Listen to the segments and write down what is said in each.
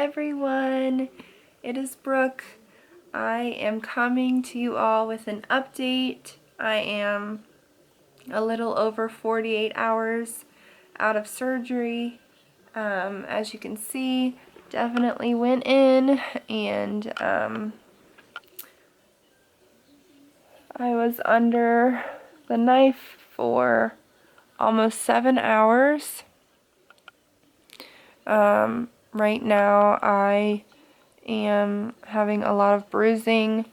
everyone, it is Brooke. I am coming to you all with an update. I am a little over 48 hours out of surgery. As you can see, definitely went in and I was under the knife for almost 7 hours. Right now I am having a lot of bruising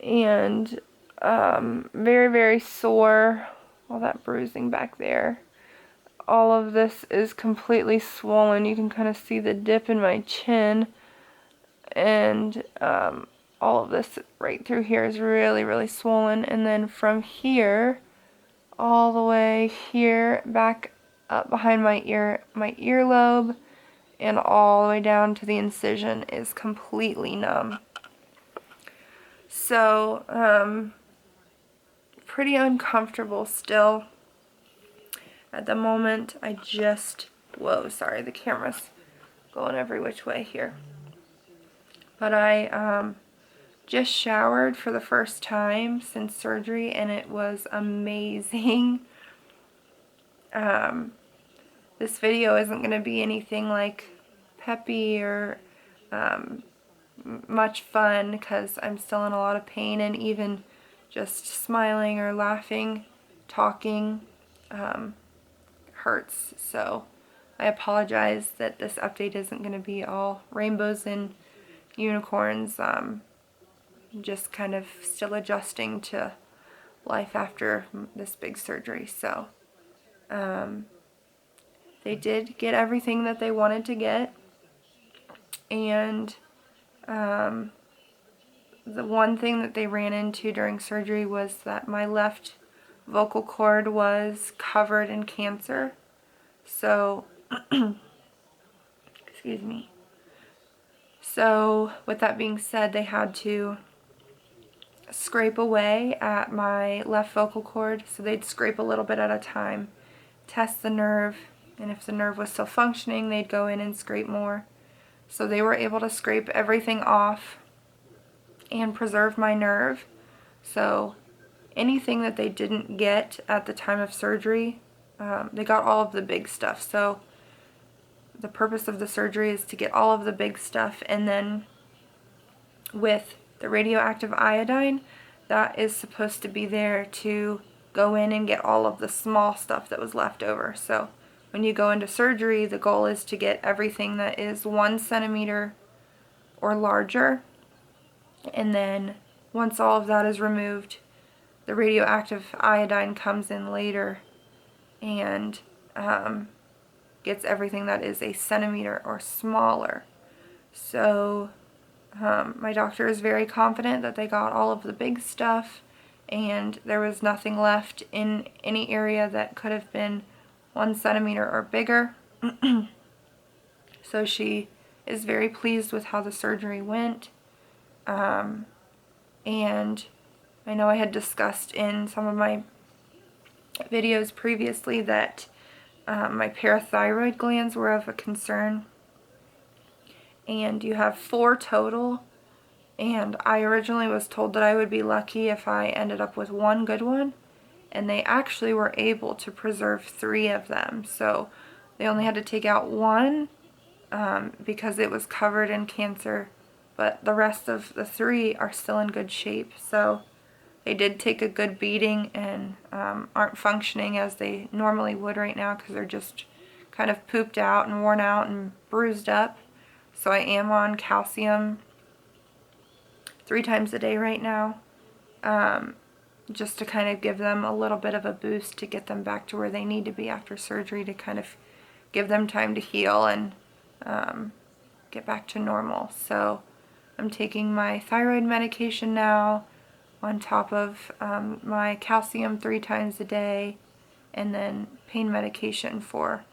and very, very sore. All that bruising back there. All of this is completely swollen. You can kind of see the dip in my chin, and all of this right through here is really, really swollen. And then from here all the way here back up behind my earlobe and all the way down to the incision is completely numb. So pretty uncomfortable still at the moment. Whoa, sorry, the camera's going every which way here. But I just showered for the first time since surgery, and it was amazing. This video isn't going to be anything like peppy or much fun because I'm still in a lot of pain, and even just smiling or laughing, talking hurts. So I apologize that this update isn't going to be all rainbows and unicorns. Just kind of still adjusting to life after this big surgery. So they did get everything that they wanted to get, and the one thing that they ran into during surgery was that my left vocal cord was covered in cancer. So excuse me. So with that being said, they had to scrape away at my left vocal cord. So they'd scrape a little bit at a time, test the nerve, and if the nerve was still functioning, they'd go in and scrape more. So they were able to scrape everything off and preserve my nerve. So anything that they didn't get at the time of surgery, they got all of the big stuff. So the purpose of the surgery is to get all of the big stuff, and then with the radioactive iodine, that is supposed to be there to go in and get all of the small stuff that was left over. So when you go into surgery, the goal is to get everything that is 1 centimeter or larger, and then once all of that is removed, the radioactive iodine comes in later and gets everything that is a centimeter or smaller. So my doctor is very confident that they got all of the big stuff, and there was nothing left in any area that could have been 1 centimeter or bigger. So she is very pleased with how the surgery went. And I know I had discussed in some of my videos previously that my parathyroid glands were of a concern. And you have 4 total. And I originally was told that I would be lucky if I ended up with 1 good one. And they actually were able to preserve 3 of them. So they only had to take out 1 because it was covered in cancer. But the rest of the 3 are still in good shape. So they did take a good beating and aren't functioning as they normally would right now because they're just kind of pooped out and worn out and bruised up. So I am on calcium 3 times a day right now, just to kind of give them a little bit of a boost to get them back to where they need to be after surgery, to kind of give them time to heal and get back to normal. So I'm taking my thyroid medication now on top of my calcium 3 times a day, and then pain medication for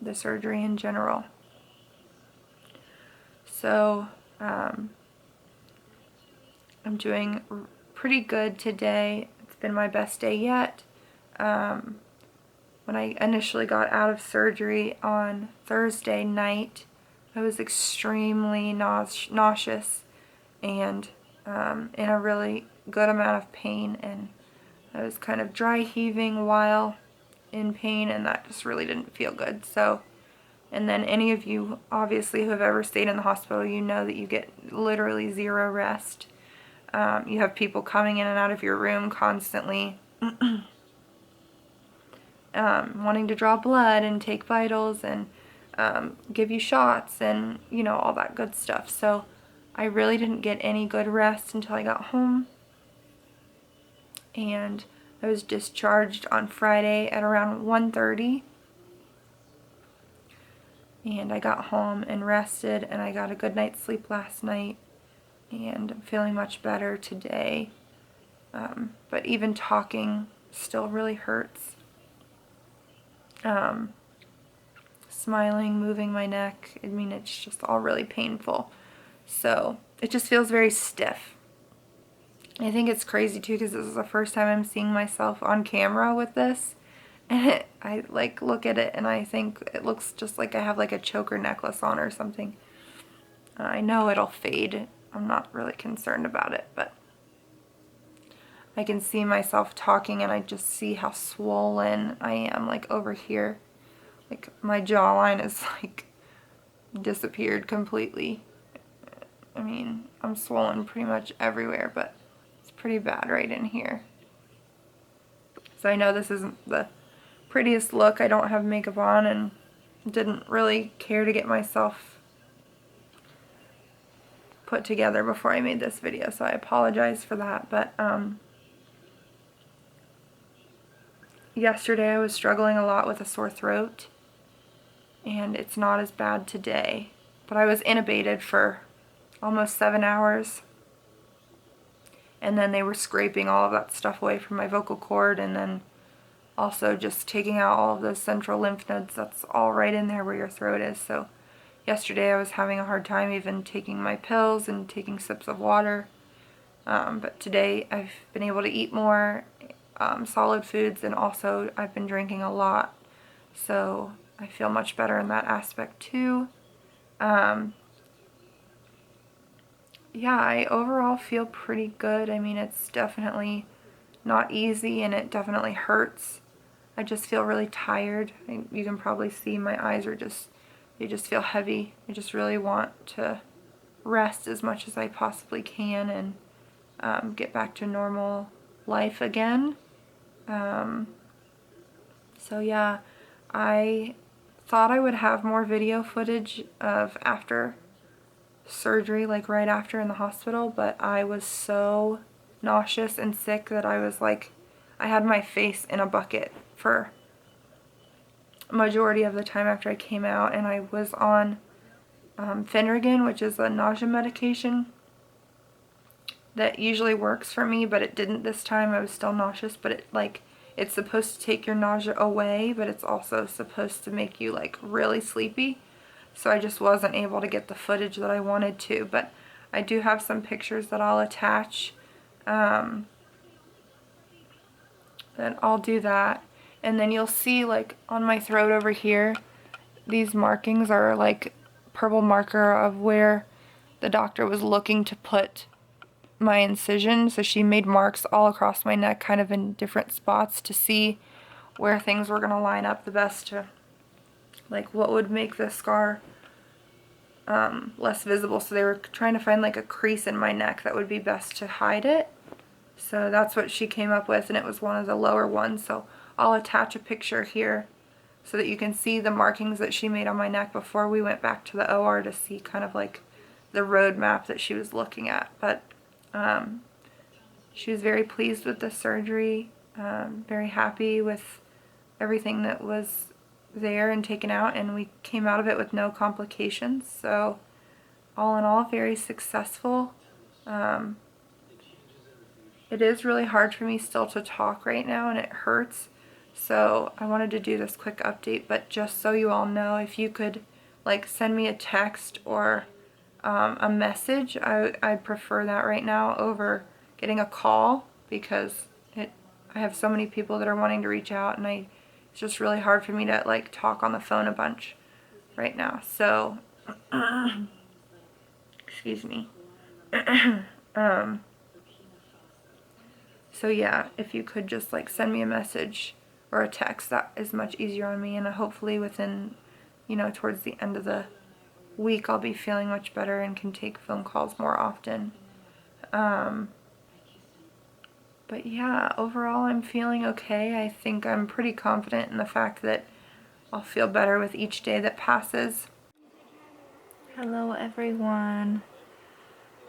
the surgery in general. So I'm doing pretty good today. It's been my best day yet. When I initially got out of surgery on Thursday night, I was extremely nauseous and in a really good amount of pain, and I was kind of dry heaving while in pain, and that just really didn't feel good. So, and then any of you obviously who have ever stayed in the hospital, you know that you get literally zero rest. You have people coming in and out of your room constantly, wanting to draw blood and take vitals and give you shots and, you know, all that good stuff. So I really didn't get any good rest until I got home. And I was discharged on Friday at around 1:30. And I got home and rested, and I got a good night's sleep last night. And I'm feeling much better today. But even talking still really hurts. Smiling, moving my neck, I mean, it's just all really painful. So it just feels very stiff. I think it's crazy too, because this is the first time I'm seeing myself on camera with this. And I like look at it and I think it looks just like I have like a choker necklace on or something. I know it'll fade. I'm not really concerned about it, but I can see myself talking and I just see how swollen I am, like over here. Like my jawline is like disappeared completely. I mean, I'm swollen pretty much everywhere, but it's pretty bad right in here. So I know this isn't the prettiest look. I don't have makeup on and didn't really care to get myself put together before I made this video, so I apologize for that. But yesterday I was struggling a lot with a sore throat, and it's not as bad today. But I was intubated for almost 7 hours, and then they were scraping all of that stuff away from my vocal cord, and then also just taking out all of those central lymph nodes. That's all right in there where your throat is. So yesterday I was having a hard time even taking my pills and taking sips of water. But today I've been able to eat more solid foods, and also I've been drinking a lot. So I feel much better in that aspect too. Yeah, I overall feel pretty good. I mean, it's definitely not easy and it definitely hurts. I just feel really tired. You can probably see my eyes are just, they just feel heavy. I just really want to rest as much as I possibly can and get back to normal life again. So yeah, I thought I would have more video footage of after surgery, like right after in the hospital, but I was so nauseous and sick that I was like, I had my face in a bucket for majority of the time after I came out, and I was on Phenergan, which is a nausea medication that usually works for me, but it didn't this time. I was still nauseous, but it's supposed to take your nausea away, but it's also supposed to make you like really sleepy. So I just wasn't able to get the footage that I wanted to, but I do have some pictures that I'll attach. Then I'll do that. And then you'll see like on my throat over here, these markings are like purple marker of where the doctor was looking to put my incision. So she made marks all across my neck, kind of in different spots, to see where things were going to line up the best to, like, what would make the scar less visible. So they were trying to find like a crease in my neck that would be best to hide it. So that's what she came up with, and it was one of the lower ones. So I'll attach a picture here so that you can see the markings that she made on my neck before we went back to the OR to see kind of like the road map that she was looking at. But she was very pleased with the surgery, very happy with everything that was there and taken out, and we came out of it with no complications. So all in all, very successful. It is really hard for me still to talk right now, and it hurts. So I wanted to do this quick update, but just so you all know, if you could like send me a text or a message, I'd prefer that right now over getting a call, because I have so many people that are wanting to reach out, and it's just really hard for me to like talk on the phone a bunch right now. So Excuse me. So yeah, if you could just like send me a message or a text, that is much easier on me, and hopefully within, towards the end of the week I'll be feeling much better and can take phone calls more often. But yeah, overall I'm feeling okay. I think I'm pretty confident in the fact that I'll feel better with each day that passes. Hello everyone.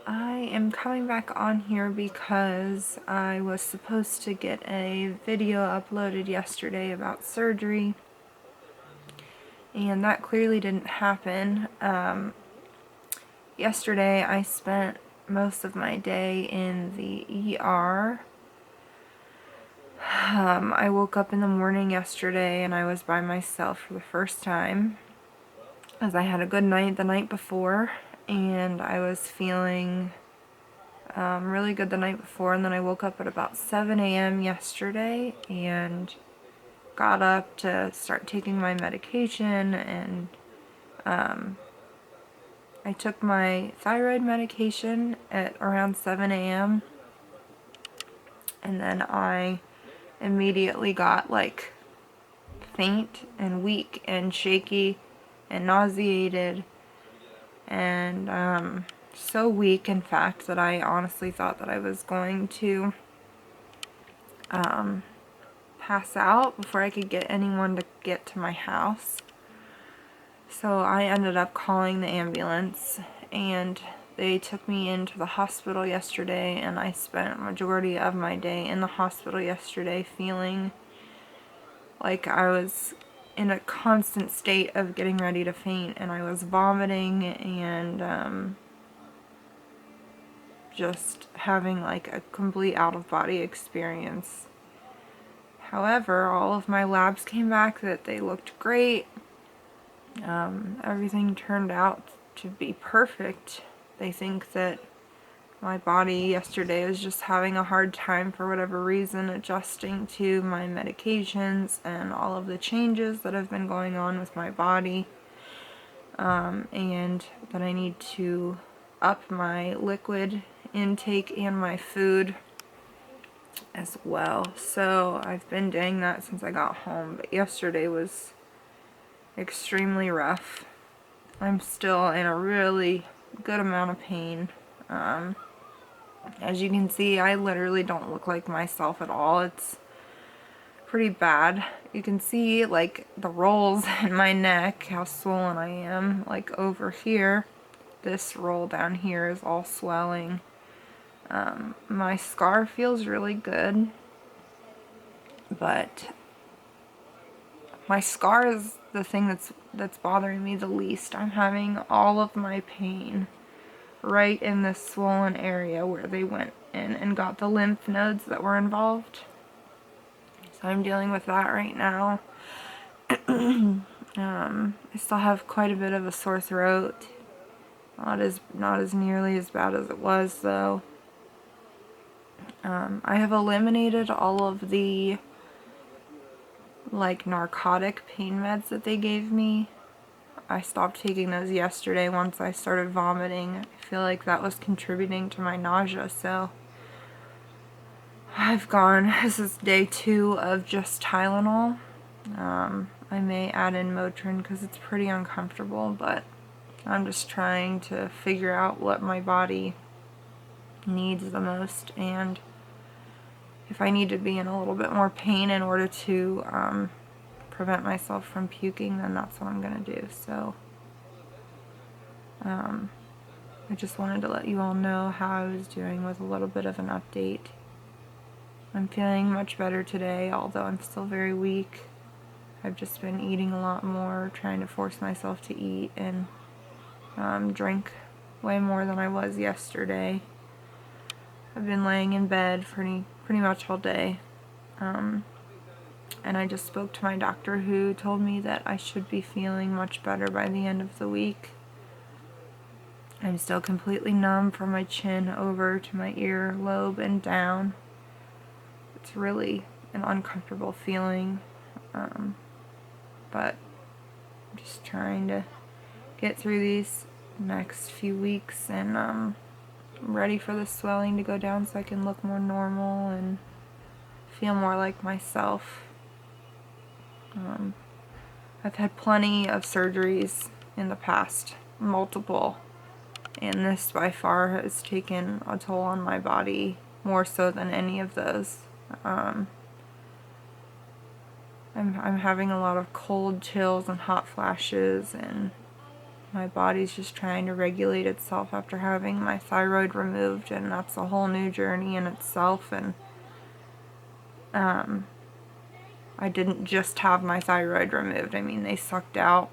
I am coming back on here because I was supposed to get a video uploaded yesterday about surgery, and that clearly didn't happen. Yesterday I spent most of my day in the ER. I woke up in the morning yesterday and I was by myself for the first time, as I had a good night the night before, and I was feeling really good the night before, and then I woke up at about 7 a.m. yesterday and got up to start taking my medication, and I took my thyroid medication at around 7 a.m. and then I immediately got like faint and weak and shaky and nauseated, and so weak in fact that I honestly thought that I was going to pass out before I could get anyone to get to my house. So I ended up calling the ambulance, and they took me into the hospital yesterday, and I spent a majority of my day in the hospital yesterday feeling like I was in a constant state of getting ready to faint, and I was vomiting and just having like a complete out-of-body experience. However, all of my labs came back that they looked great. Everything turned out to be perfect. They think that my body yesterday was just having a hard time for whatever reason adjusting to my medications and all of the changes that have been going on with my body, and that I need to up my liquid intake and my food as well. So I've been doing that since I got home, but yesterday was extremely rough. I'm still in a really good amount of pain. As you can see, I literally don't look like myself at all. It's pretty bad. You can see like the rolls in my neck, how swollen I am. Like over here, this roll down here is all swelling. My scar feels really good, but my scar is the thing that's bothering me the least. I'm having all of my pain right in this swollen area where they went in and got the lymph nodes that were involved. So I'm dealing with that right now. I still have quite a bit of a sore throat. Not as nearly as bad as it was though. I have eliminated all of the like narcotic pain meds that they gave me. I stopped taking those yesterday once I started vomiting. I feel like that was contributing to my nausea, so this is day 2 of just Tylenol. I may add in Motrin because it's pretty uncomfortable, but I'm just trying to figure out what my body needs the most, and if I need to be in a little bit more pain in order to prevent myself from puking, then that's what I'm going to do. So I just wanted to let you all know how I was doing with a little bit of an update. I'm feeling much better today, although I'm still very weak. I've just been eating a lot more, trying to force myself to eat, and drink way more than I was yesterday. I've been laying in bed pretty much all day. And I just spoke to my doctor, who told me that I should be feeling much better by the end of the week. I'm still completely numb from my chin over to my ear lobe and down. It's really an uncomfortable feeling, but I'm just trying to get through these next few weeks, and I'm ready for the swelling to go down so I can look more normal and feel more like myself. I've had plenty of surgeries in the past, multiple, and this by far has taken a toll on my body more so than any of those. I'm having a lot of cold chills and hot flashes, and my body's just trying to regulate itself after having my thyroid removed, and that's a whole new journey in itself. And I didn't just have my thyroid removed. I mean, they sucked out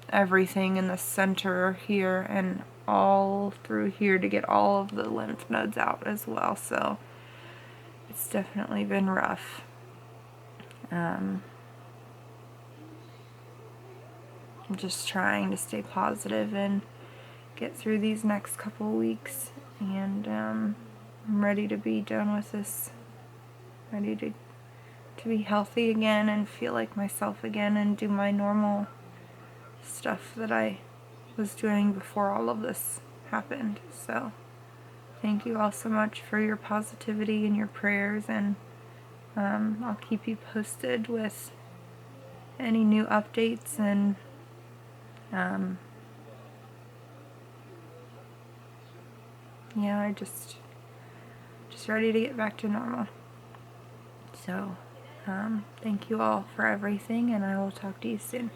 everything in the center here and all through here to get all of the lymph nodes out as well. So it's definitely been rough. I'm just trying to stay positive and get through these next couple weeks, and I'm ready to be done with this, ready to be healthy again and feel like myself again and do my normal stuff that I was doing before all of this happened. So thank you all so much for your positivity and your prayers, and I'll keep you posted with any new updates, and yeah, I just ready to get back to normal. So thank you all for everything, and I will talk to you soon.